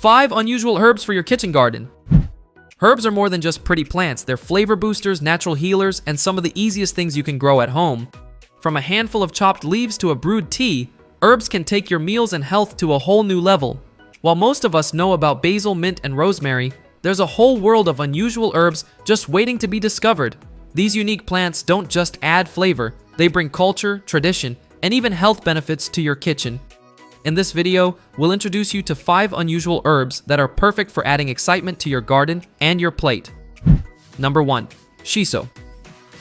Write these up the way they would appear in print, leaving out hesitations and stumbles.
5 unusual herbs for your kitchen garden. Herbs are more than just pretty plants. They're flavor boosters, natural healers, and some of the easiest things you can grow at home. From a handful of chopped leaves to a brewed tea, herbs can take your meals and health to a whole new level. While most of us know about basil, mint, and rosemary, there's a whole world of unusual herbs just waiting to be discovered. These unique plants don't just add flavor, they bring culture, tradition, and even health benefits to your kitchen. In this video, we'll introduce you to 5 unusual herbs that are perfect for adding excitement to your garden and your plate. Number 1. Shiso.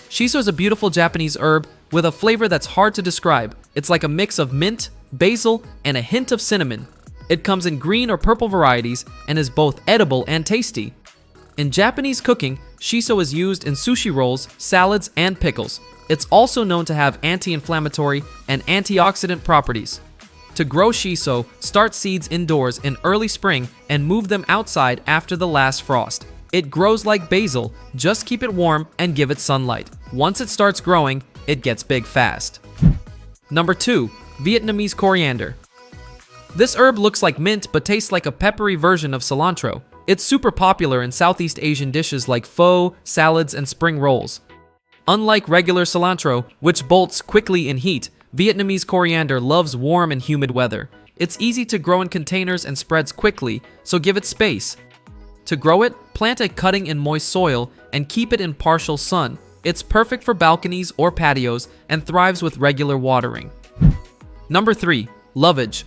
Shiso is a beautiful Japanese herb with a flavor that's hard to describe. It's like a mix of mint, basil, and a hint of cinnamon. It comes in green or purple varieties and is both edible and tasty. In Japanese cooking, shiso is used in sushi rolls, salads, and pickles. It's also known to have anti-inflammatory and antioxidant properties. To grow shiso, start seeds indoors in early spring and move them outside after the last frost. It grows like basil, just keep it warm and give it sunlight. Once it starts growing, it gets big fast. Number 2. Vietnamese Coriander. This herb looks like mint but tastes like a peppery version of cilantro. It's super popular in Southeast Asian dishes like pho, salads, and spring rolls. Unlike regular cilantro, which bolts quickly in heat, Vietnamese coriander loves warm and humid weather. It's easy to grow in containers and spreads quickly, so give it space. To grow it, plant a cutting in moist soil and keep it in partial sun. It's perfect for balconies or patios and thrives with regular watering. Number 3. Lovage.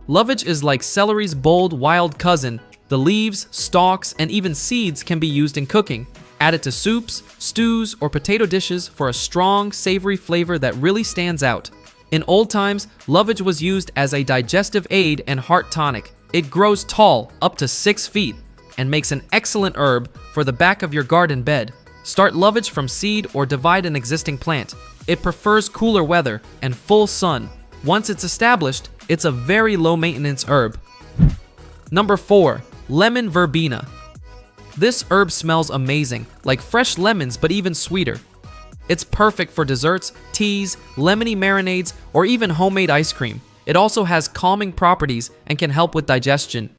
Lovage is like celery's bold, wild cousin. The leaves, stalks, and even seeds can be used in cooking. Add it to soups, stews, or potato dishes for a strong, savory flavor that really stands out. In old times, lovage was used as a digestive aid and heart tonic. It grows tall, up to 6 feet, and makes an excellent herb for the back of your garden bed. Start lovage from seed or divide an existing plant. It prefers cooler weather and full sun. Once it's established, it's a very low-maintenance herb. Number 4. Lemon verbena. This herb smells amazing, like fresh lemons but even sweeter. It's perfect for desserts, teas, lemony marinades, or even homemade ice cream. It also has calming properties and can help with digestion.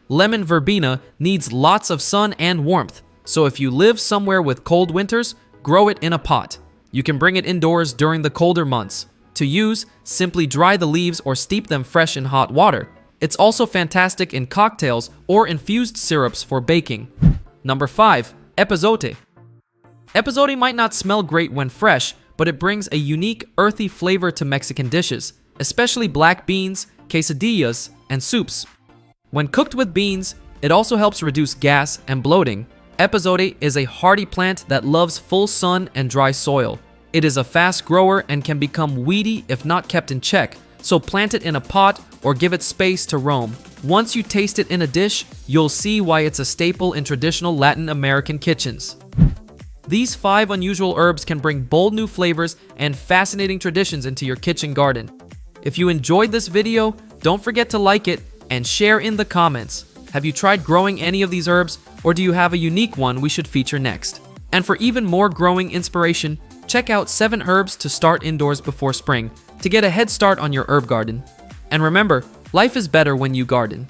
Lemon verbena needs lots of sun and warmth, so if you live somewhere with cold winters, grow it in a pot. You can bring it indoors during the colder months. To use, simply dry the leaves or steep them fresh in hot water. It's also fantastic in cocktails or infused syrups for baking. Number 5. Epazote. Epazote might not smell great when fresh, but it brings a unique, earthy flavor to Mexican dishes, especially black beans, quesadillas, and soups. When cooked with beans, it also helps reduce gas and bloating. Epazote is a hardy plant that loves full sun and dry soil. It is a fast grower and can become weedy if not kept in check, so plant it in a pot or give it space to roam. Once you taste it in a dish, you'll see why it's a staple in traditional Latin American kitchens. These 5 unusual herbs can bring bold new flavors and fascinating traditions into your kitchen garden. If you enjoyed this video, don't forget to like it and share in the comments. Have you tried growing any of these herbs, or do you have a unique one we should feature next? And for even more growing inspiration, check out 7 herbs to start indoors before spring to get a head start on your herb garden. And remember, life is better when you garden.